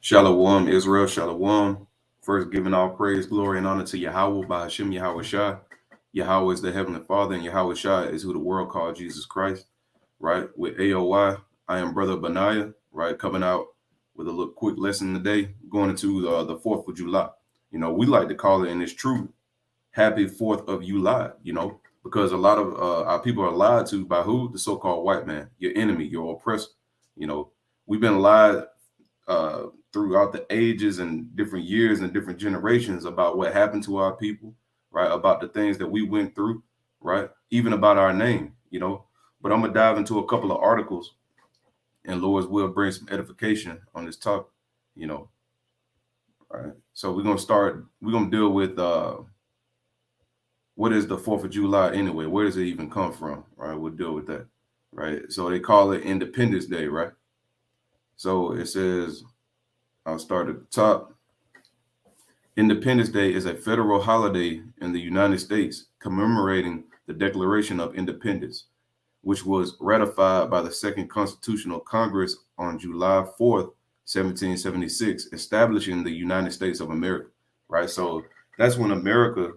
Shalom, Israel, Shalom. First, giving all praise, glory, and honor to Yahweh by Hashem Yahweh Shai. Yahweh is the Heavenly Father, and Yahweh Shai is who the world called Jesus Christ, right? With A.O.I, I am Brother Benaiah, right? Coming out with a little quick lesson today, going into the 4th of July. We like to call it, and it's true, Happy 4th of July, because a lot of our people are lied to by who? The so called white man, your enemy, your oppressor. You know, we've been lied uh, throughout the ages and different years and different generations about what happened to our people, right? About the things that we went through, right? Even about our name. But I'm gonna dive into a couple of articles, and Lord's will bring some edification on this topic, you know. All right. So we're gonna start. We're gonna deal with what is the 4th of July anyway? Where does it even come from? Right. We'll deal with that. Right. So they call it Independence Day, right? So it says, I'll start at the top. Independence Day is a federal holiday in the United States commemorating the Declaration of Independence, which was ratified by the Second Constitutional Congress on July 4th, 1776, establishing the United States of America. Right. So that's when America,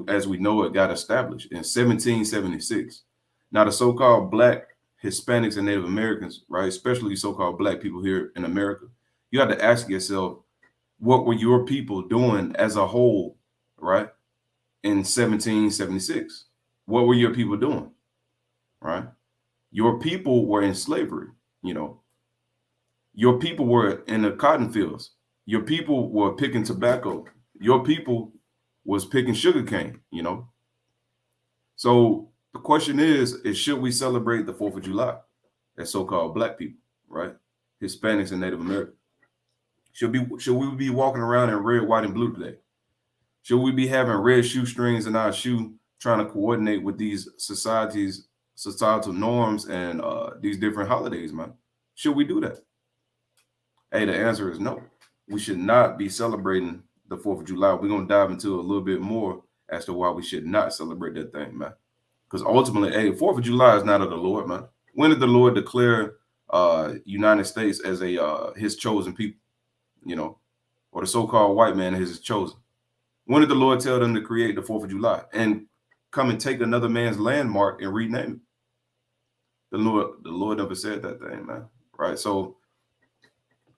as we know it, got established in 1776. Now, the so called Black, Hispanics, and Native Americans, right, especially so called Black people here in America, you have to ask yourself, what were your people doing as a whole, right, in 1776? What were your people doing, right? Your people were in slavery, you know. Your people were in the cotton fields. Your people were picking tobacco. Your people was picking sugarcane. So the question is should we celebrate the 4th of July as so-called Black people, right? Hispanics and Native Americans? Should we be walking around in red, white, and blue today? Should we be having red shoestrings in our shoe, trying to coordinate with these societal norms and these different holidays, man? Should we do that? Hey, the answer is no. We should not be celebrating the 4th of July. We're going to dive into a little bit more as to why we should not celebrate that thing, man. Because ultimately, hey, 4th of July is not of the Lord, man. When did the Lord declare United States as his chosen people, or the so-called white man as his chosen? When did the Lord tell them to create the 4th of July and come and take another man's landmark and rename it? The Lord never said that thing, man. Right. So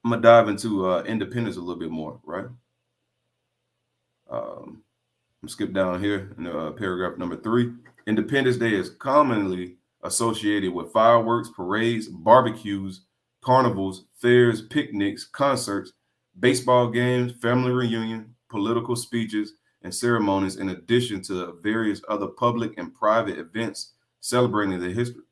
I'm gonna dive into independence a little bit more, right? I'm skip down here in paragraph number 3. Independence Day is commonly associated with fireworks, parades, barbecues, carnivals, fairs, picnics, concerts, baseball games, family reunion, political speeches, and ceremonies, in addition to various other public and private events celebrating the history,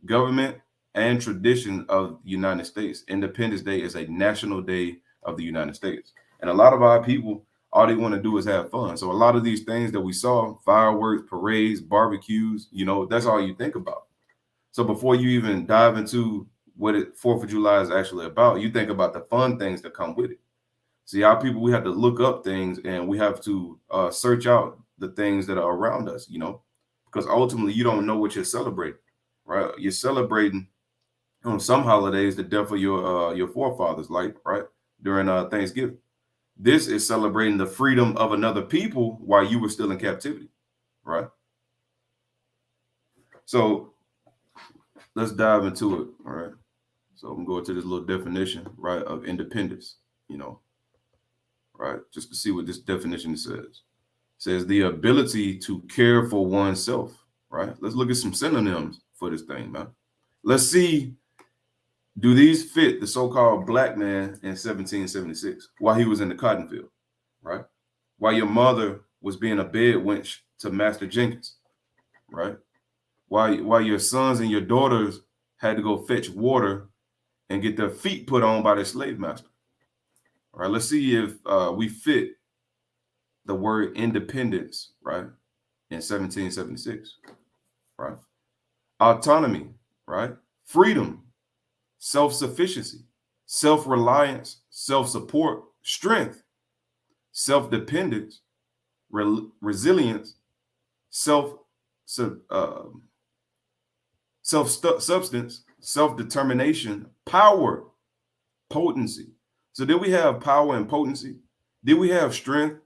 government, and tradition of the United States. Independence Day is a national day of the United States. And a lot of our people, all they want to do is have fun. So a lot of these things that we saw, fireworks, parades, barbecues, that's all you think about. So before you even dive into what 4th of July is actually about, you think about the fun things that come with it. See, our people, we have to look up things, and we have to search out the things that are around us, because ultimately you don't know what you're celebrating, right? You're celebrating on some holidays the death of your forefathers, like, right, during Thanksgiving. This is celebrating the freedom of another people while you were still in captivity, right? So let's dive into it, all right? So I'm going to this little definition, right, of independence, right, just to see what this definition says. It says the ability to care for oneself, right? Let's look at some synonyms for this thing, man. Let's see, do these fit the so-called Black man in 1776 while he was in the cotton field, right? While your mother was being a bed wench to Master Jenkins, right? While your sons and your daughters had to go fetch water and get their feet put on by their slave master. All right, let's see if we fit the word independence, right, in 1776, right? Autonomy, right? Freedom, self-sufficiency, self-reliance, self-support, strength, self-dependence, resilience, self uh, self-substance, self-determination, power, potency, So did we have power and potency? Did we have strength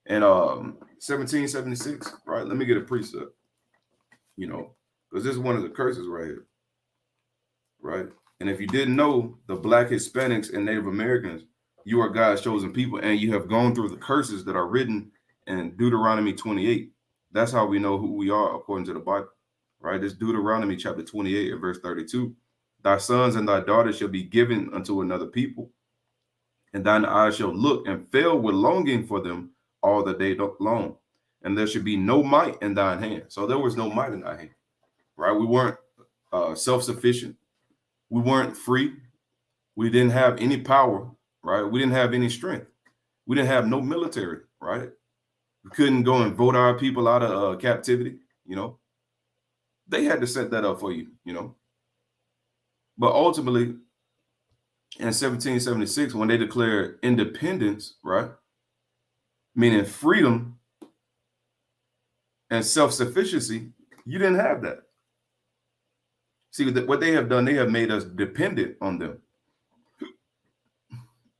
in 1776? Right. Let me get a precept, because this is one of the curses right here. Right. And if you didn't know, the Black Hispanics and Native Americans, you are God's chosen people, and you have gone through the curses that are written in Deuteronomy 28. That's how we know who we are according to the Bible. Right. This Deuteronomy chapter 28 and verse 32. Thy sons and thy daughters shall be given unto another people, and thine eyes shall look and fail with longing for them all the day long. And there should be no might in thine hand. So there was no might in thy hand, right? We weren't self-sufficient. We weren't free. We didn't have any power, right? We didn't have any strength. We didn't have no military, right? We couldn't go and vote our people out of captivity. They had to set that up for you. But ultimately, in 1776, when they declared independence, right, meaning freedom and self-sufficiency, you didn't have that. See, what they have done, they have made us dependent on them.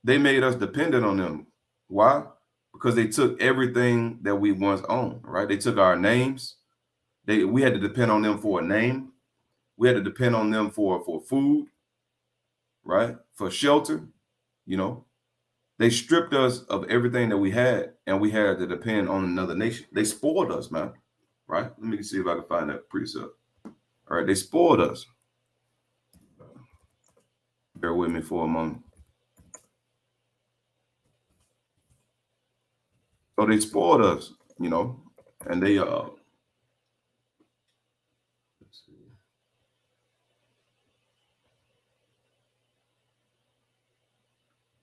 They made us dependent on them. Why? Because they took everything that we once owned, right? They took our names. We had to depend on them for a name. We had to depend on them for food, right? For shelter, you know. They stripped us of everything that we had, and we had to depend on another nation. They spoiled us, man. Right? Let me see if I can find that precept. All right, they spoiled us. Bear with me for a moment. So they spoiled us, and they let's see.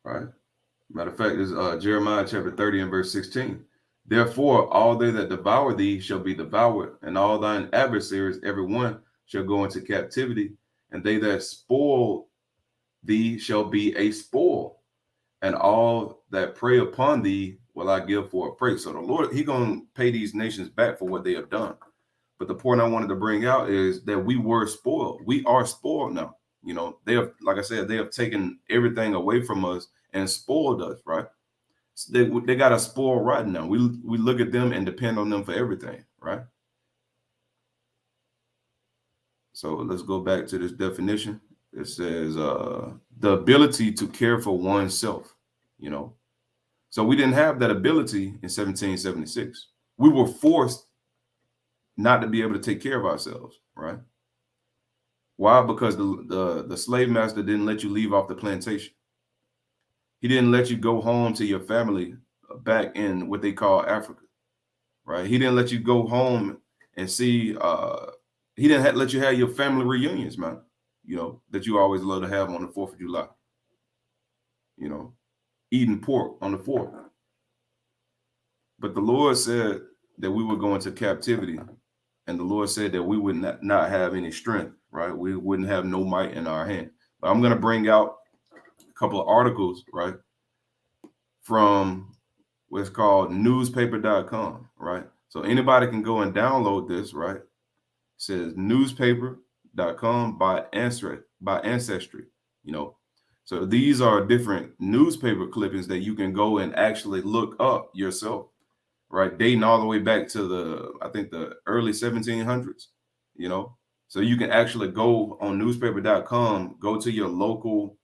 Right. Matter of fact, is Jeremiah chapter 30 and verse 16. Therefore, all they that devour thee shall be devoured, and all thine adversaries, every one, shall go into captivity, and they that spoil thee shall be a spoil, and all that prey upon thee will I give for a prey. So the Lord, He gonna pay these nations back for what they have done. But the point I wanted to bring out is that we were spoiled. We are spoiled now. They have, like I said, they have taken everything away from us and spoiled us, right? They got us spoiled right now. We look at them and depend on them for everything, right? So let's go back to this definition. It says the ability to care for oneself, you know. So we didn't have that ability in 1776. We were forced not to be able to take care of ourselves, right? Why? Because the slave master didn't let you leave off the plantation. He didn't let you go home to your family back in what they call Africa, right? He didn't let you go home and see. He didn't let you have your family reunions, man. That you always love to have on the 4th of July. Eating pork on the 4th. But the Lord said that we would go into captivity, and the Lord said that we would not have any strength, right? We wouldn't have no might in our hand. But I'm going to bring out a couple of articles, right, from what's called newspaper.com, right? So anybody can go and download this, right? It says newspaper.com by ancestry, So these are different newspaper clippings that you can go and actually look up yourself, right? Dating all the way back to I think the early 1700s, So you can actually go on newspaper.com, go to your local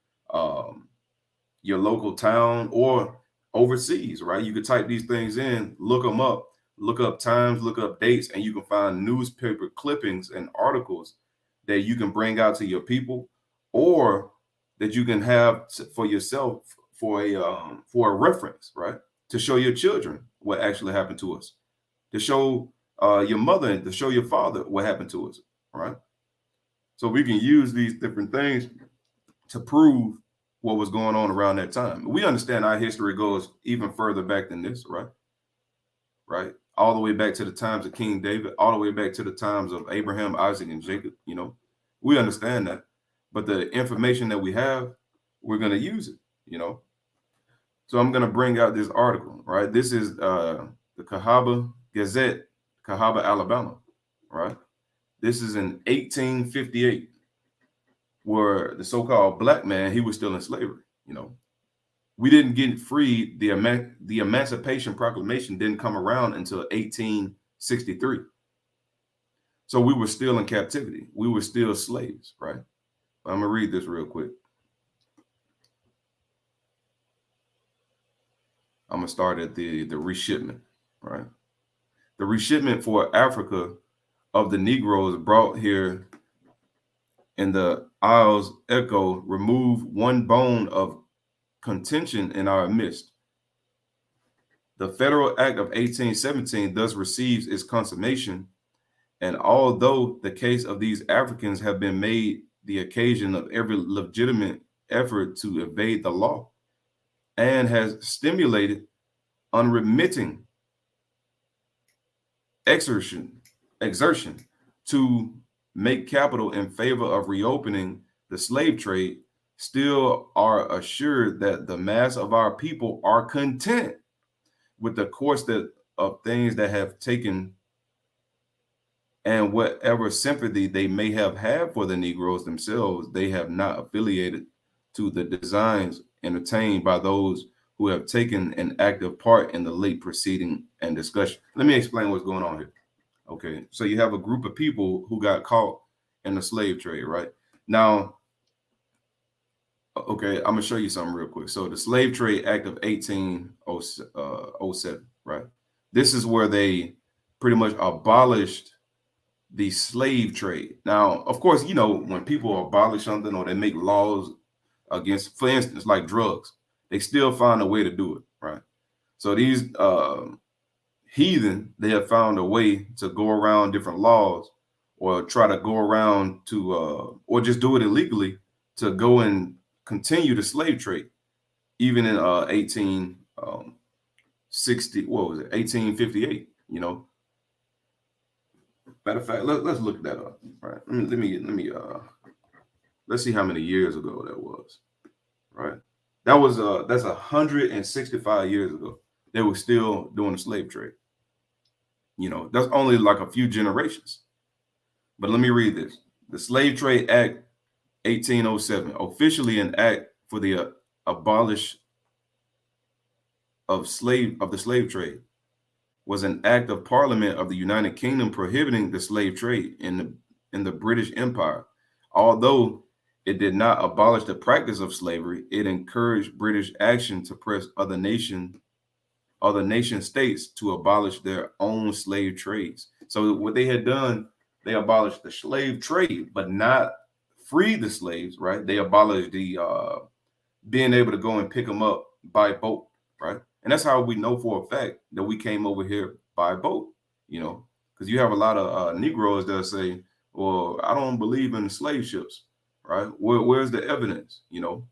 town or overseas, right? You could type these things in, look them up, look up times, look up dates, and you can find newspaper clippings and articles that you can bring out to your people, or that you can have for yourself for a reference, right? To show your children what actually happened to us, to show your mother and to show your father what happened to us, right? So we can use these different things to prove what was going on around that time. We understand our history goes even further back than this, right? Right? All the way back to the times of King David, all the way back to the times of Abraham, Isaac, and Jacob, We understand that. But the information that we have, we're going to use it. So I'm going to bring out this article, right? This is the Cahaba Gazette, Cahaba, Alabama, right? This is in 1858, where the so-called black man, he was still in slavery, We didn't get free. The Emancipation Proclamation didn't come around until 1863. So we were still in captivity. We were still slaves, right? I'm gonna read this real quick. I'm gonna start at the reshipment, right? The reshipment for Africa of the Negroes brought here in the Isles Echo remove one bone of contention in our midst. The Federal Act of 1817 thus receives its consummation, and although the case of these Africans have been made the occasion of every legitimate effort to evade the law, and has stimulated unremitting exertion to make capital in favor of reopening the slave trade, still are assured that the mass of our people are content with the course that of things that have taken, and whatever sympathy they may have had for the Negroes themselves, they have not affiliated to the designs entertained by those who have taken an active part in the late proceeding and discussion. Let me explain what's going on here. Okay, so you have a group of people who got caught in the slave trade, right? Now, okay, I'm gonna show you something real quick. So the Slave Trade Act of 1807, right? This is where they pretty much abolished the slave trade. Now, of course, you know, when people abolish something or they make laws against, for instance, like drugs, they still find a way to do it, right? So these heathen, they have found a way to go around different laws or try to go around to, or just do it illegally to go and continue the slave trade, even in 1860, what was it, 1858, you know. Matter of fact, let's look that up. Right. Let's see how many years ago that was. Right. That's 165 years ago. They were still doing the slave trade. You know, that's only like a few generations. But let me read this. The Slave Trade Act 1807, officially an act for the abolish of the slave trade, was an act of Parliament of the United Kingdom prohibiting the slave trade in the British Empire. Although it did not abolish the practice of slavery, it encouraged British action to press other nation states to abolish their own slave trades. So what they had done, they abolished the slave trade, but not free the slaves, right? They abolished the being able to go and pick them up by boat, right? And that's how we know for a fact that we came over here by boat, you know, because you have a lot of Negroes that say, well, I don't believe in slave ships, right? Where's the evidence, you know?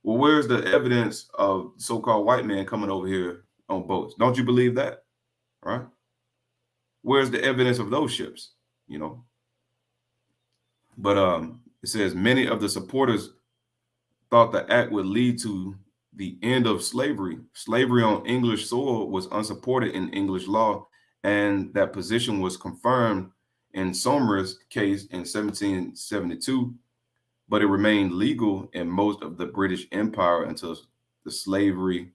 Well, where's the evidence of so-called white men coming over here on boats? Don't you believe that, right? Where's the evidence of those ships, you know? But it says many of the supporters thought the act would lead to the end of slavery. Slavery on English soil was unsupported in English law, and that position was confirmed in Somer's case in 1772, but it remained legal in most of the British Empire until the Slavery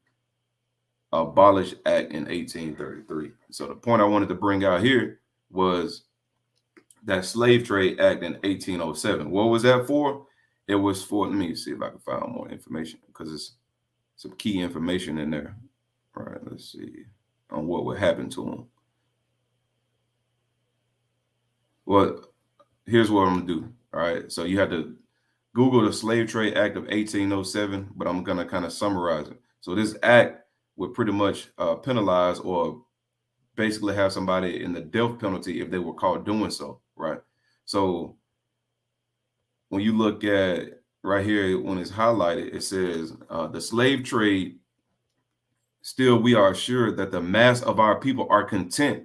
Abolished Act in 1833. So the point I wanted to bring out here was that Slave Trade Act in 1807. What was that for? It was for, let me see if I can find more information because it's some key information in there. All right, let's see on what would happen to them. Well, here's what I'm gonna do. All right, so you have to Google the Slave Trade Act of 1807, but I'm gonna kind of summarize it. So this act would pretty much penalize or basically have somebody in the death penalty if they were caught doing so, right? So when you look at right here, when it's highlighted, it says the slave trade, still we are assured that the mass of our people are content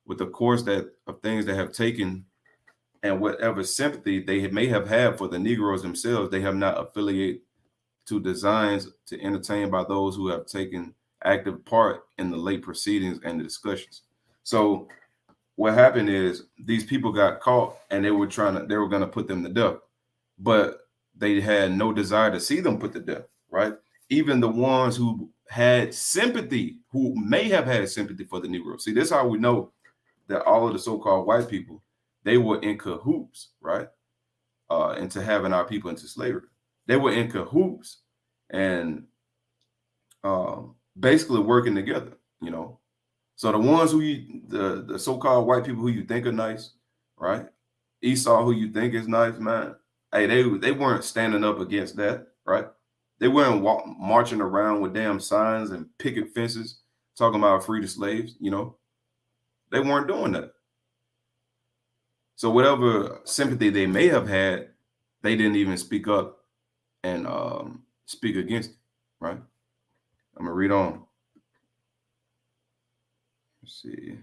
with the course that of things that have taken, and whatever sympathy they may have had for the Negroes themselves, they have not affiliated to designs to entertain by those who have taken active part in the late proceedings and the discussions. So what happened is these people got caught and they were going to put them to death, but they had no desire to see them put to death, right? even the ones who had sympathy, who may have had sympathy for the Negro. See, this is how we know that all of the so-called white people, they were in cahoots, right? Into having our people into slavery. They were in cahoots and basically working together, you know. So the ones who the so-called white people who you think are nice, right? Esau, who you think is nice, man. Hey, they weren't standing up against that, right? They weren't marching around with damn signs and picket fences talking about free the slaves, you know. They weren't doing that. So whatever sympathy they may have had, they didn't even speak up and speak against it, right? I'm gonna read on. Let's see.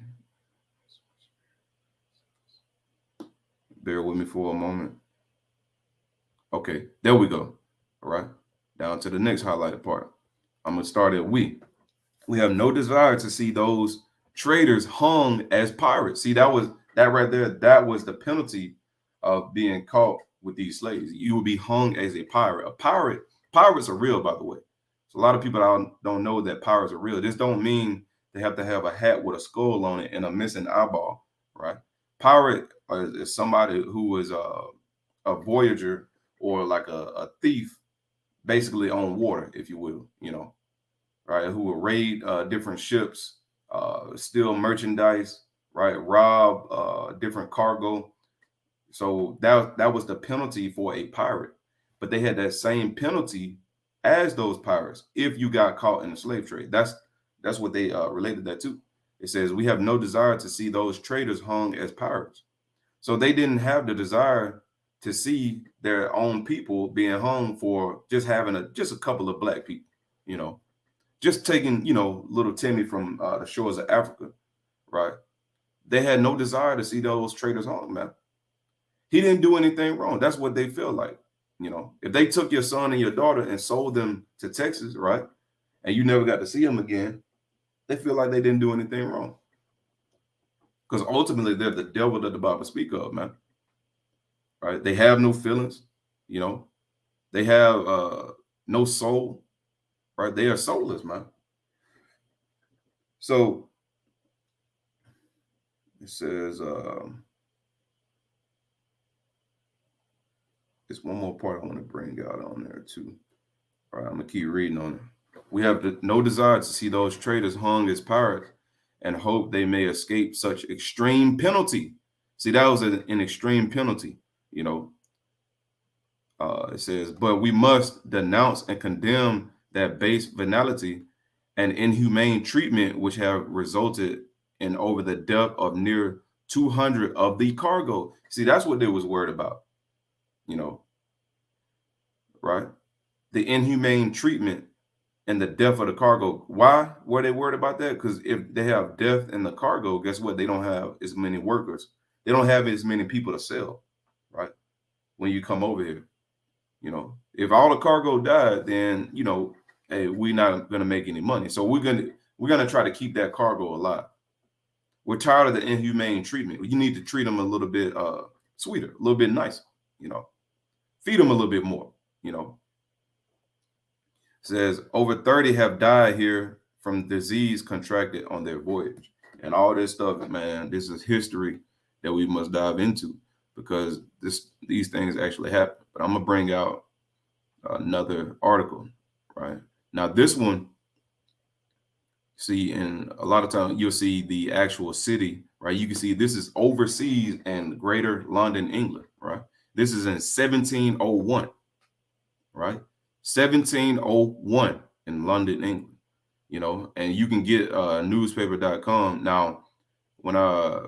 Bear with me for a moment. Okay, there we go. All right, down to the next highlighted part. I'm gonna start at we. We have no desire to see those traitors hung as pirates. See, that right there. That was the penalty of being caught with these slaves. You would be hung as a pirate. Pirates are real, by the way. So a lot of people don't know that pirates are real. This don't mean they have to have a hat with a skull on it and a missing eyeball, right? Pirate is somebody who is a voyager or like a thief, basically on water, if you will, you know, right? Who will raid different ships, steal merchandise, right? Rob different cargo. So that was the penalty for a pirate. But they had that same penalty as those pirates if you got caught in the slave trade. That's what they related that to. It says we have no desire to see those traders hung as pirates. So they didn't have the desire to see their own people being hung for just having just a couple of black people, you know, just taking, you know, little Timmy from the shores of Africa, right? They had no desire to see those traders hung, man. He didn't do anything wrong. That's what they feel like. You know, if they took your son and your daughter and sold them to Texas, right? And you never got to see them again, they feel like they didn't do anything wrong. Because ultimately they're the devil that the Bible speak of, man. Right? They have no feelings, you know, they have no soul, right? They are soulless, man. So it says it's one more part I want to bring out on there too. All right, I'm gonna keep reading on it. We have no desire to see those traitors hung as pirates and hope they may escape such extreme penalty. See, that was an extreme penalty, you know. It says, but we must denounce and condemn that base venality and inhumane treatment which have resulted in over the death of near 200 of the cargo. See, that's what they was worried about, you know, right? The inhumane treatment and the death of the cargo. Why were they worried about that? Because if they have death in the cargo, guess what? They don't have as many workers. They don't have as many people to sell, right? When you come over here, you know, if all the cargo died, then you know, hey, we're not gonna make any money. So we're gonna try to keep that cargo alive. We're tired of the inhumane treatment. You need to treat them a little bit sweeter, a little bit nicer, you know, feed them a little bit more, you know. Says over 30 have died here from disease contracted on their voyage. And all this stuff, man, this is history that we must dive into because these things actually happen. But I'm gonna bring out another article, right? Now this one, see, in a lot of times you'll see the actual city, right? You can see this is overseas in Greater London, England, right? This is in 1701, right? 1701 in London, England, you know, and you can get newspaper.com. Now, when I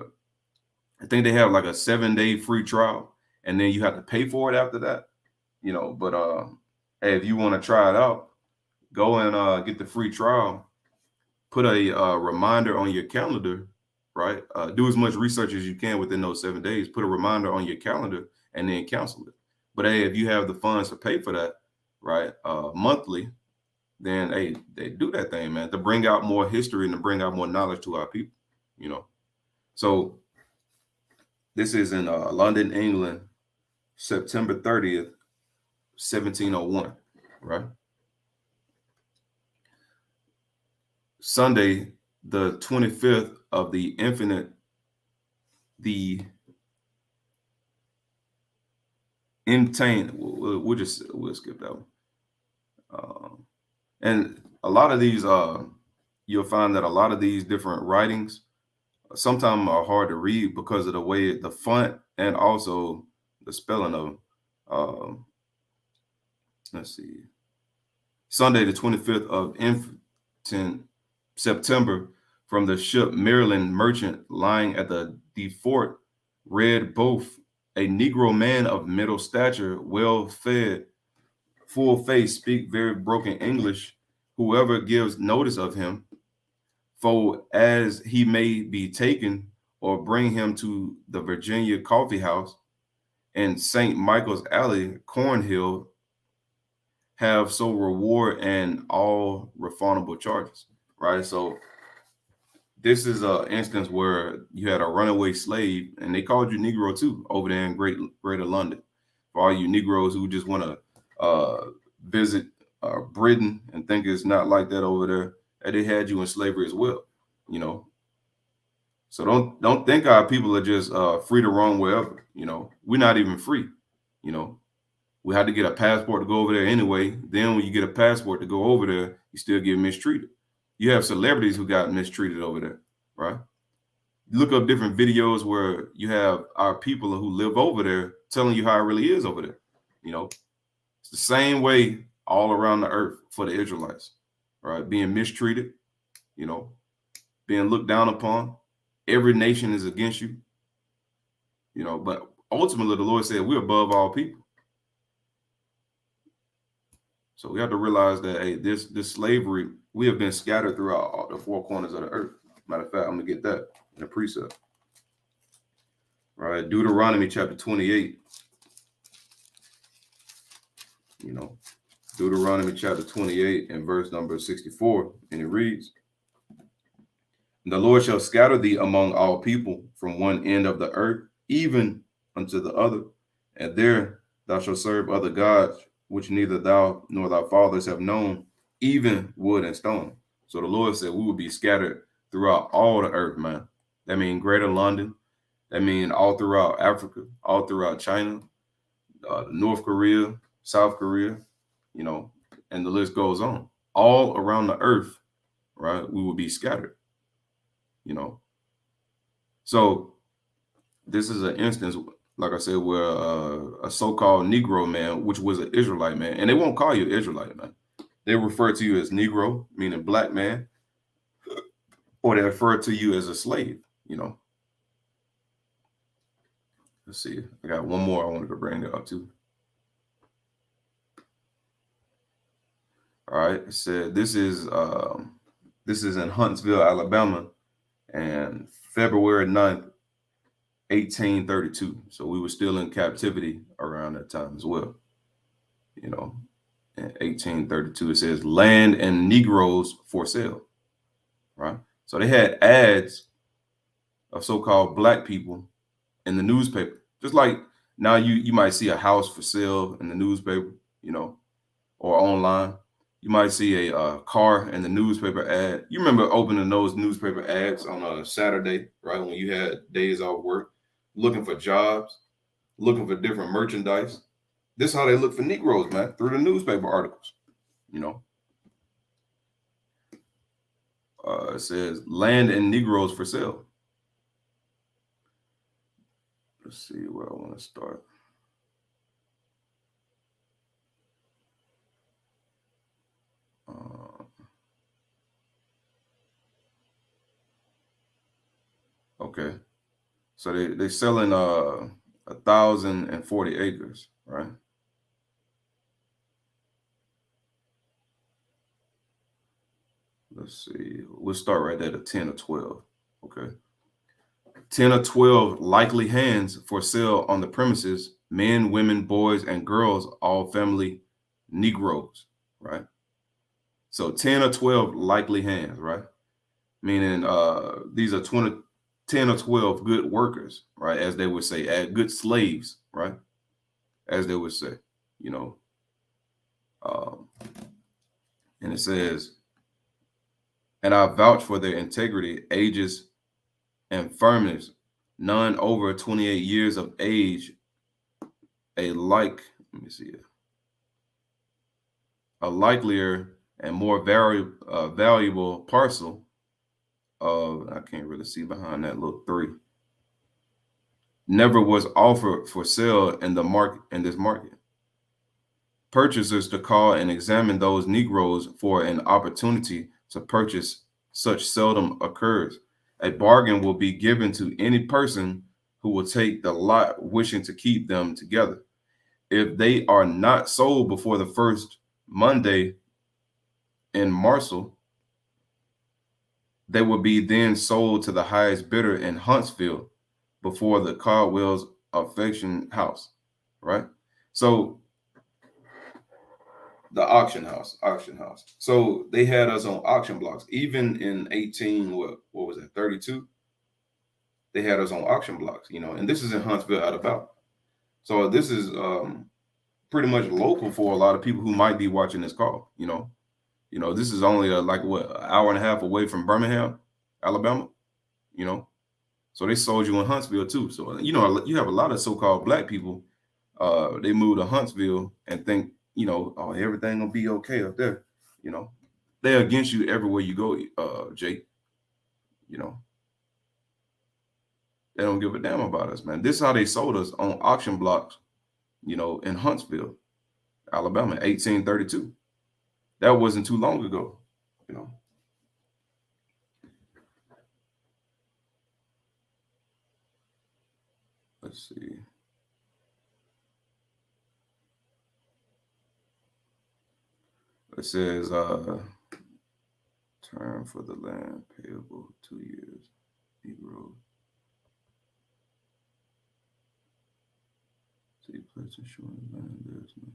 think they have like a 7-day free trial, and then you have to pay for it after that, you know, but hey, if you want to try it out, go and get the free trial, put a reminder on your calendar, right? Do as much research as you can within those 7 days, put a reminder on your calendar and then cancel it. But hey, if you have the funds to pay for that, right, monthly, then hey, they do that thing, man, to bring out more history and to bring out more knowledge to our people, you know. So this is in London, England, September 30th, 1701, right? Sunday, the 25th of the intain. We'll skip that one. And a lot of these, you'll find that a lot of these different writings sometimes are hard to read because of the way the font and also the spelling of them. Um, let's see. Sunday, the 25th of September, from the ship Maryland merchant lying at the fort, read both a Negro man of middle stature, well fed, full face, speak very broken English, whoever gives notice of him, for as he may be taken or bring him to the Virginia Coffee House in St. Michael's Alley, Cornhill, have so reward and all refundable charges, right? So this is an instance where you had a runaway slave, and they called you Negro too over there in Greater London. For all you Negroes who just want to visit Britain and think it's not like that over there, and they had you in slavery as well, you know. So don't think our people are just free to roam wherever. You know, we're not even free. You know, we had to get a passport to go over there anyway. Then when you get a passport to go over there, you still get mistreated. You have celebrities who got mistreated over there, right? Look up different videos where you have our people who live over there telling you how it really is over there. You know, it's the same way all around the earth for the Israelites, right? Being mistreated, you know, being looked down upon. Every nation is against you, you know, but ultimately the Lord said we're above all people. So we have to realize that, hey, this slavery, we have been scattered throughout all the four corners of the earth. Matter of fact, I'm gonna get that in a precept. Right, Deuteronomy chapter 28. You know, Deuteronomy chapter 28 and verse number 64, and it reads, "The Lord shall scatter thee among all people from one end of the earth even unto the other, and there thou shalt serve other gods, which neither thou nor thy fathers have known, even wood and stone." So the Lord said we will be scattered throughout all the earth, man. That means Greater London. That means all throughout Africa, all throughout China, North Korea, South Korea, you know, and the list goes on. All around the earth, right? We will be scattered, you know. So this is an instance, like I said, where a so-called Negro man, which was an Israelite man, and they won't call you Israelite man. They refer to you as Negro, meaning black man, or they refer to you as a slave, you know. Let's see. I got one more I wanted to bring it up to. All right. It said this is in Huntsville, Alabama, and February 9th, 1832. So we were still in captivity around that time as well. You know, in 1832, it says land and Negroes for sale. Right. So they had ads of so-called black people in the newspaper. Just like now you might see a house for sale in the newspaper, you know, or online. You might see a car in the newspaper ad. You remember opening those newspaper ads on a Saturday, right? When you had days off work, looking for jobs, looking for different merchandise. This is how they look for Negroes, man, through the newspaper articles. You know, it says land and Negroes for sale. Let's see where I want to start. Okay, so they selling 1,040 acres, right? Let's see. We'll start right there at 10 or 12. Okay. 10 or 12 likely hands for sale on the premises, men, women, boys, and girls, all family Negroes, right? So 10 or 12 likely hands, right? Meaning these are 10 or 12 good workers, right? As they would say, good slaves, right? As they would say, you know. Um, and it says, and I vouch for their integrity, ages, and firmness. None over 28 years of age, a like, let me see it, a likelier and more valuable parcel of, I can't really see behind that little three, never was offered for sale in the market in this market. Purchasers to call and examine those Negroes for an opportunity to purchase such seldom occurs. A bargain will be given to any person who will take the lot wishing to keep them together. If they are not sold before the first Monday in Marshall, they will be then sold to the highest bidder in Huntsville before the Caldwell's affection house, right? So the auction house. So they had us on auction blocks. Even in 18, what was it, 32? They had us on auction blocks, and this is in Huntsville, Alabama. So this is pretty much local for a lot of people who might be watching this call. This is only like what, an hour and a half away from Birmingham, Alabama, you know. So they sold you in Huntsville too. So you have a lot of so-called black people. They move to Huntsville and think, oh, everything gonna be okay up there. You know, they're against you everywhere you go, Jake. You know, they don't give a damn about us, man. This is how they sold us on auction blocks, in Huntsville, Alabama, 1832. That wasn't too long ago, you know. Let's see. It says term for the land payable 2 years. Negro. See place insurance land. There's no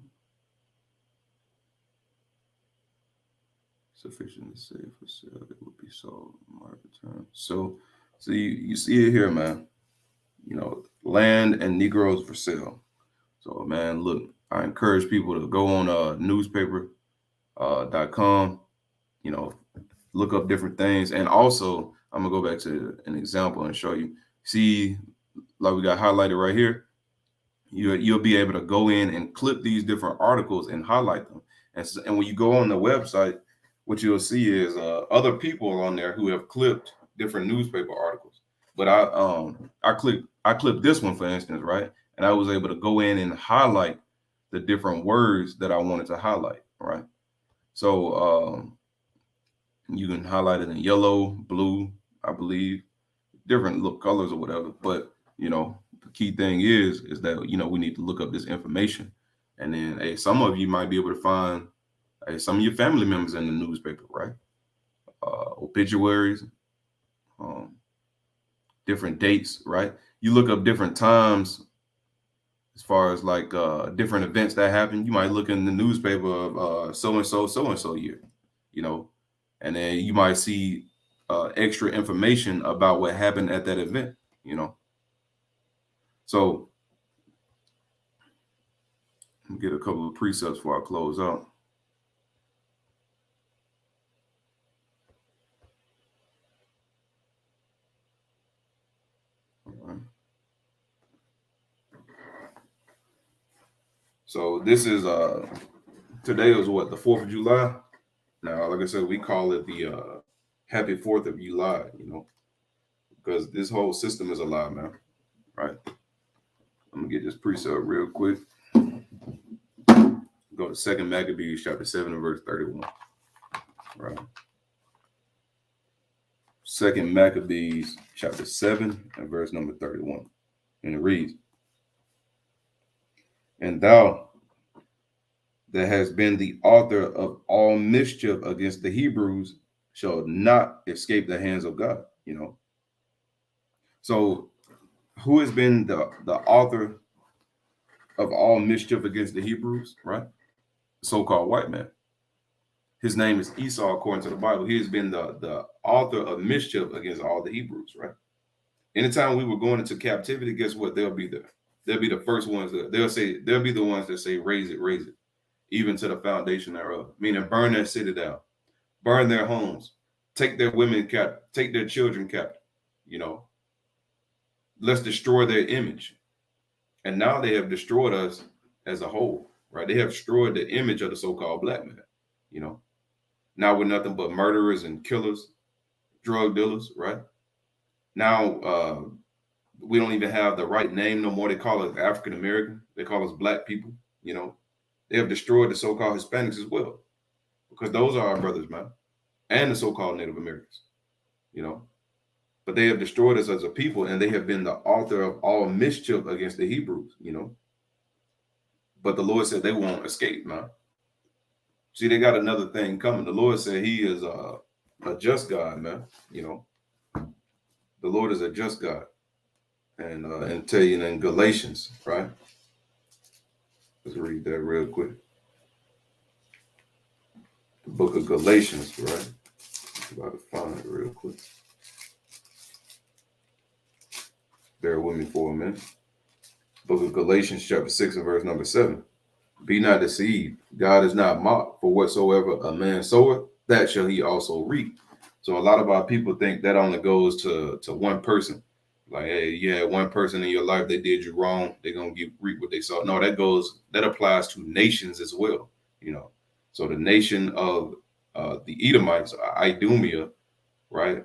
sufficient to say for sale. It would be sold market term. So you see it here, man. Land and Negroes for sale. So man, look, I encourage people to go on newspaper.com, look up different things. And also, I'm gonna go back to an example and show you. See, like we got highlighted right here. You'll be able to go in and clip these different articles and highlight them. And when you go on the website, what you'll see is other people on there who have clipped different newspaper articles. But I clipped this one, for instance, right? And I was able to go in and highlight the different words that I wanted to highlight, right? So you can highlight it in yellow, blue, I believe, different look colors or whatever. But the key thing is that we need to look up this information, and then hey, some of you might be able to find some of your family members in the newspaper, right? Obituaries, um, different dates, right? You look up different times as far as like different events that happen. You might look in the newspaper of so and so year, you know, and then you might see extra information about what happened at that event. So get a couple of precepts before I close out. All right. So this is today is what, the 4th of July. Now, like I said, we call it the Happy 4th of July, because this whole system is a lie, man. Right. I'm gonna get this precept real quick. Go to 2nd Maccabees chapter 7 and verse 31. Right. 2nd Maccabees chapter 7 and verse number 31. And it reads, "And thou that has been the author of all mischief against the Hebrews shall not escape the hands of God." So who has been the author of all mischief against the Hebrews, right? So-called white man. His name is Esau, according to the Bible. He has been the author of mischief against all the Hebrews, right? Anytime we were going into captivity, guess what? They'll be there. They'll be the first ones that they'll be the ones that say, raise it, even to the foundation thereof. Meaning burn their city down, burn their homes, take their women captive, take their children captive. You know, let's destroy their image. And now they have destroyed us as a whole, right? They have destroyed the image of the so-called black man. You know, now we're nothing but murderers and killers, drug dealers, right? Now we don't even have the right name no more. They call us African American. They call us black people. You know, they have destroyed the so-called Hispanics as well, because those are our brothers, man, and the so-called Native Americans. You know, but they have destroyed us as a people, and they have been the author of all mischief against the Hebrews. You know, but the Lord said they won't escape, man. See, they got another thing coming. The Lord said He is a just God, man. You know, the Lord is a just God, and tell you in Galatians, right? Let's read that real quick. The book of Galatians, right? I'm about to find it real quick. Bear with me for a minute. Book of Galatians, chapter 6 and verse number 7. Be not deceived. God is not mocked, for whatsoever a man soweth, that shall he also reap. So a lot of our people think that only goes to one person. Like, hey, you had one person in your life that did you wrong, they're gonna reap what they sow. No, that applies to nations as well. You know, so the nation of the Edomites, Idumea, right?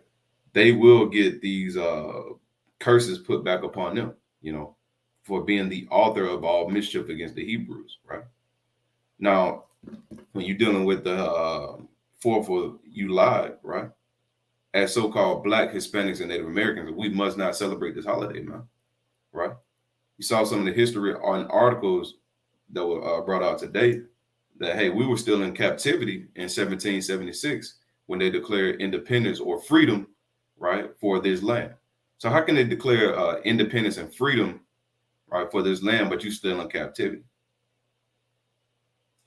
They will get these curses put back upon them. You know, for being the author of all mischief against the Hebrews, right? Now, when you're dealing with the 4th of July, right? As so-called Black, Hispanics, and Native Americans, we must not celebrate this holiday, man, right? You saw some of the history on articles that were brought out today that, hey, we were still in captivity in 1776 when they declared independence or freedom, right, for this land. So how can they declare independence and freedom, right, for this land, but you still in captivity?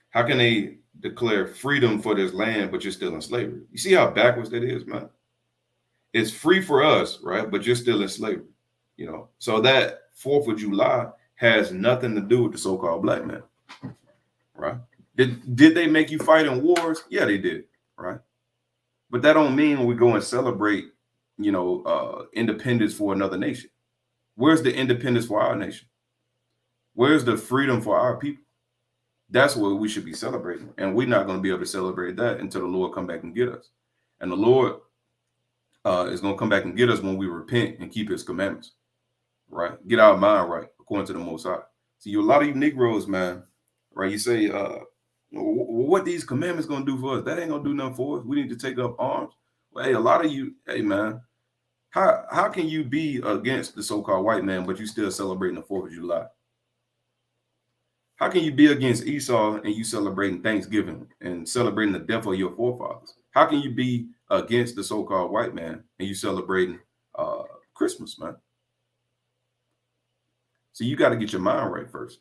How can they declare freedom for this land, but you're still in slavery? You see how backwards that is, man? It's free for us, right? But you're still in slavery, you know? So that 4th of July has nothing to do with the so-called black man, right? Did they make you fight in wars? Yeah, they did, right? But that don't mean when we go and celebrate, you know, independence for another nation. Where's the independence for our nation? Where's the freedom for our people? That's what we should be celebrating. And we're not going to be able to celebrate that until the Lord come back and get us. And the Lord is going to come back and get us when we repent and keep his commandments, right? Get our mind right, according to the Most High. See, a lot of you Negroes, man, right? You say, what these commandments going to do for us? That ain't going to do nothing for us. We need to take up arms. Well, hey, a lot of you, hey, man, how can you be against the so-called white man, but you still celebrating the 4th of July? How can you be against Esau and you celebrating Thanksgiving and celebrating the death of your forefathers? How can you be against the so-called white man and you celebrating Christmas, man? So you got to get your mind right first.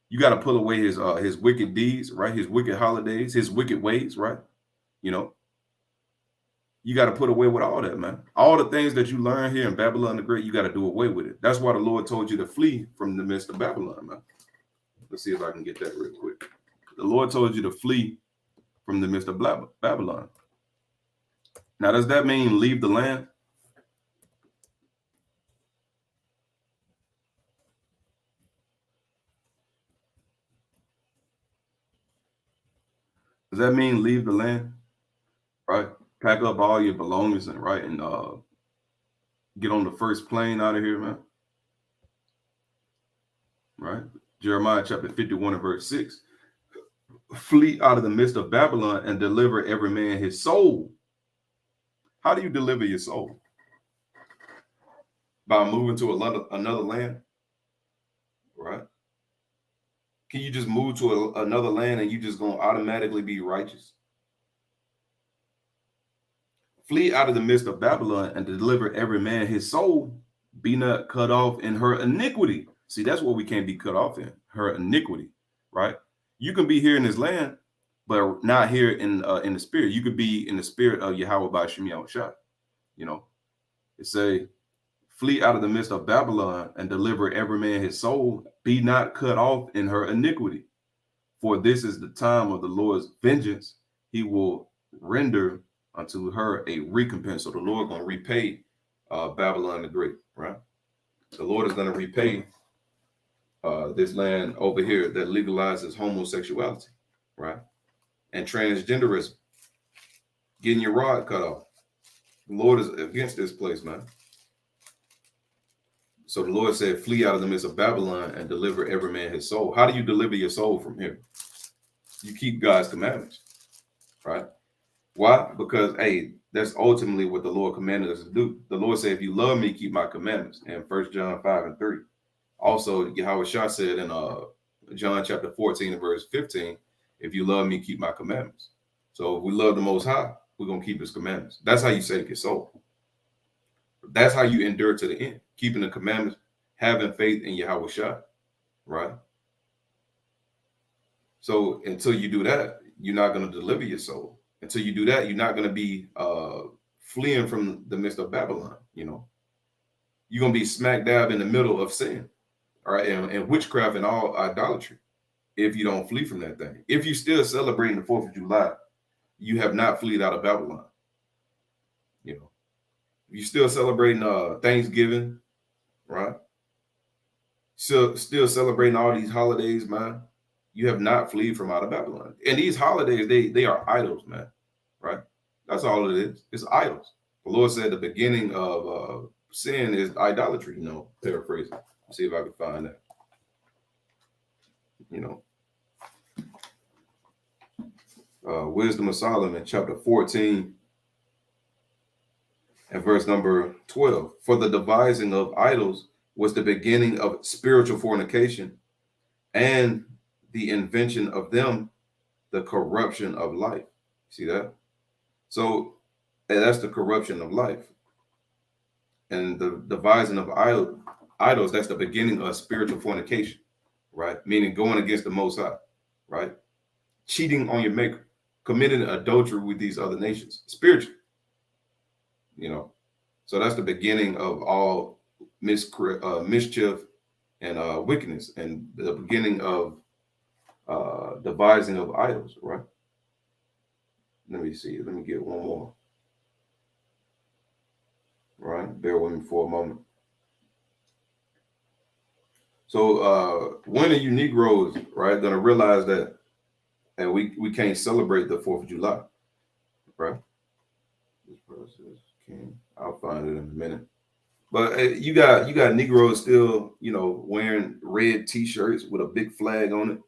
You got to pull away his wicked deeds, right? His wicked holidays, his wicked ways, right? You know, you got to put away with all that, man. All the things that you learn here in Babylon the Great, you got to do away with it. That's why the Lord told you to flee from the midst of Babylon, man. Let's see if I can get that real quick. The Lord told you to flee from the midst of Babylon. Now, does that mean leave the land? Does that mean leave the land? Right? Pack up all your belongings and get on the first plane out of here, man. Right? Jeremiah chapter 51 and verse 6. Flee out of the midst of Babylon and deliver every man his soul. How do you deliver your soul? By moving to another land, right? Can you just move to another land and you just gonna automatically be righteous? Flee out of the midst of Babylon and deliver every man his soul. Be not cut off in her iniquity. See, that's what we can't be cut off in, her iniquity, right? You can be here in this land, but not here in the spirit. You could be in the spirit of Yahweh by Shemi Shah. You know, it say, flee out of the midst of Babylon and deliver every man his soul. Be not cut off in her iniquity. For this is the time of the Lord's vengeance. He will render unto her a recompense. So the Lord gonna repay Babylon the Great, right? The Lord is gonna repay this land over here that legalizes homosexuality, right? And transgenderism, getting your rod cut off. The Lord is against this place, man. So the Lord said, flee out of the midst of Babylon and deliver every man his soul. How do you deliver your soul from here? You keep God's commandments, right? Why? Because, hey, that's ultimately what the Lord commanded us to do. The Lord said, if you love me, keep my commandments. And 1 John 5:3. Also, Yahweh Shah said in John chapter 14 and verse 15, if you love me, keep my commandments. So if we love the Most High, we're going to keep his commandments. That's how you save your soul. That's how you endure to the end, keeping the commandments, having faith in Yahweh Shah, right? So until you do that, you're not going to deliver your soul. Until you do that, you're not going to be fleeing from the midst of Babylon. You're going to be smack dab in the middle of sin, all right, and witchcraft and all idolatry if you don't flee from that thing. If you're still celebrating the 4th of July, you have not fled out of Babylon. If you're still celebrating Thanksgiving, right? Still celebrating all these holidays, man. You have not fled from out of Babylon. And these holidays, they are idols, man, right? That's all it is. It's idols. The Lord said the beginning of sin is idolatry, paraphrasing. See if I can find that. Wisdom of Solomon, chapter 14, and verse number 12. For the devising of idols was the beginning of spiritual fornication, and the invention of them, the corruption of life. See that? So that's the corruption of life. And the devising of idols, that's the beginning of spiritual fornication, right? Meaning going against the Most High, right? Cheating on your maker, committing adultery with these other nations, spiritually, So that's the beginning of all mischief and wickedness, and the beginning of devising of idols, right? Let me see. Let me get one more. Right? Bear with me for a moment. So when are you Negroes, right, gonna realize that and we can't celebrate the 4th of July, right? This process I'll find it in a minute. But you got Negroes still, wearing red T-shirts with a big flag on it,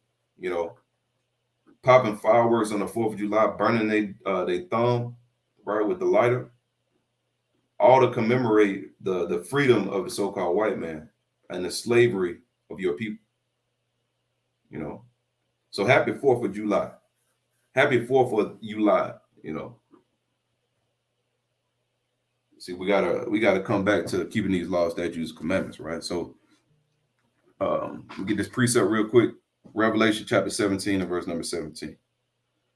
popping fireworks on the 4th of July, burning they thumb, right, with the lighter, all to commemorate the freedom of the so-called white man and the slavery of your people. So happy 4th of July. Happy 4th of July, See, we gotta come back to keeping these laws, statutes, commandments, right? So we get this precept real quick. Revelation chapter 17 and verse number 17.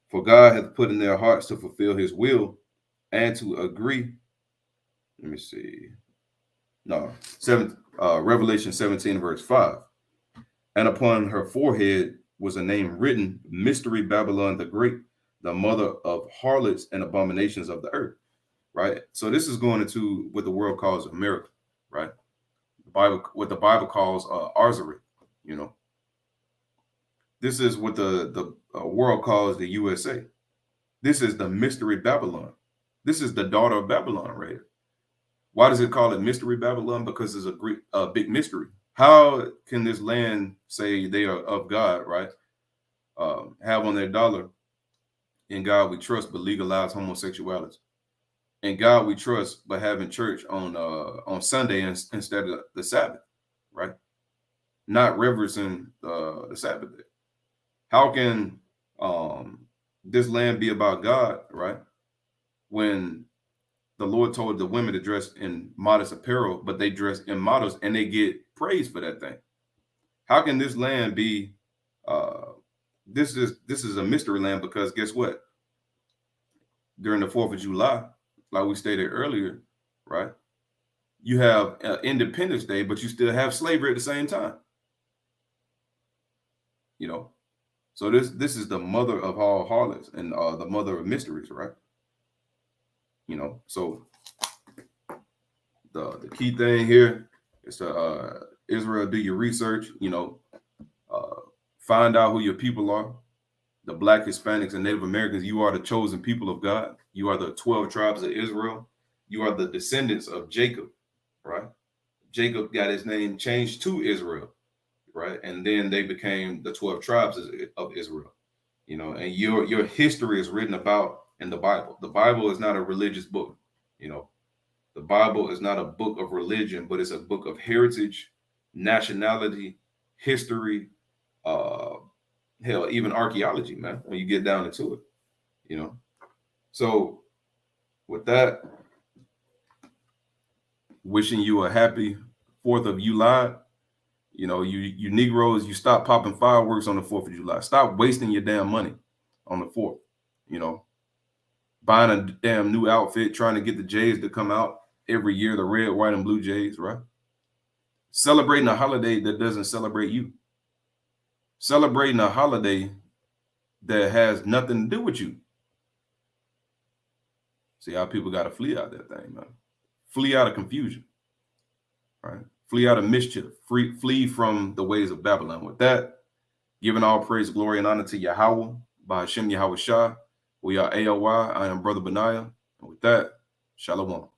For God hath put in their hearts to fulfill his will and to agree. Let me see. No, Revelation 17 verse 5. And upon her forehead was a name written, Mystery Babylon the Great, the mother of harlots and abominations of the earth. Right. So this is going into what the world calls America, right? What the Bible calls Arzareth, This is what the world calls the USA. This is the Mystery Babylon. This is the daughter of Babylon, right? Why does it call it Mystery Babylon? Because it's a big mystery. How can this land say they are of God, right? Have on their dollar, in God we trust, but legalize homosexuality. In God we trust, but having church on Sunday instead of the Sabbath, right? Not reverencing the Sabbath day. How can this land be about God, right? When the Lord told the women to dress in modest apparel, but they dress immodest and they get praise for that thing. How can this land be? This is a mystery land, because guess what? During the 4th of July, like we stated earlier, right? You have Independence Day, but you still have slavery at the same time. So this is the mother of all harlots and the mother of mysteries, right? So the key thing here is to Israel, do your research. Find out who your people are. The Black, Hispanics, and Native Americans. You are the chosen people of God. You are the 12 tribes of Israel. You are the descendants of Jacob, right? Jacob got his name changed to Israel, right? And then they became the 12 tribes of Israel. And your history is written about in the Bible. The Bible is not a religious book. The Bible is not a book of religion, but it's a book of heritage, nationality, history, uh, hell, even archaeology, man, when you get down into it. So with that, wishing you a happy 4th of July. You Negroes, you stop popping fireworks on the 4th of July. Stop wasting your damn money on the 4th. Buying a damn new outfit, trying to get the Jays to come out every year, the red, white, and blue Jays, right? Celebrating a holiday that doesn't celebrate you. Celebrating a holiday that has nothing to do with you. See how people got to flee out that thing, man. Flee out of confusion, right? Flee out of mischief. Flee from the ways of Babylon. With that, giving all praise, glory, and honor to Yahweh, by Hashem Yahweh Shah. We are A.O.I. I am Brother Benaiah. And with that, Shalom.